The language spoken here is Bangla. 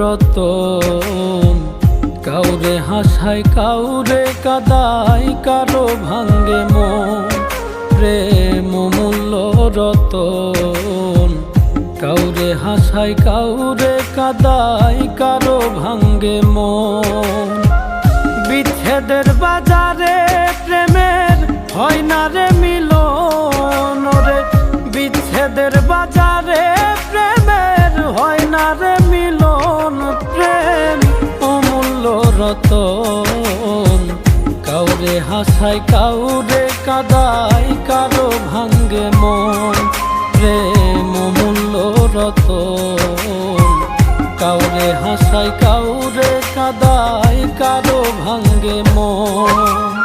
রতন। কাউরে হাসায় কাউরে কাদায়, কারো ভাঙ্গে মন। প্রেম অমূল্য রতন। কাউরে হাসায় কাউরে কাদায়, কারো ভাঙ্গে মন। বিচ্ছেদের বাজারে প্রেমের হয় না রে মিলন রে। বিচ্ছেদের বাজারে প্রেমের হয় না রে মিলন। প্রেম অমূল্য রতন। কাউরে হাসায় কাউরে কাদায়, কারো ভাঙ্গে মন। প্রেম অমূল্য রতন। কাউরে হাসায় কাউরে কাদায়, কারো ভাঙ্গে মন।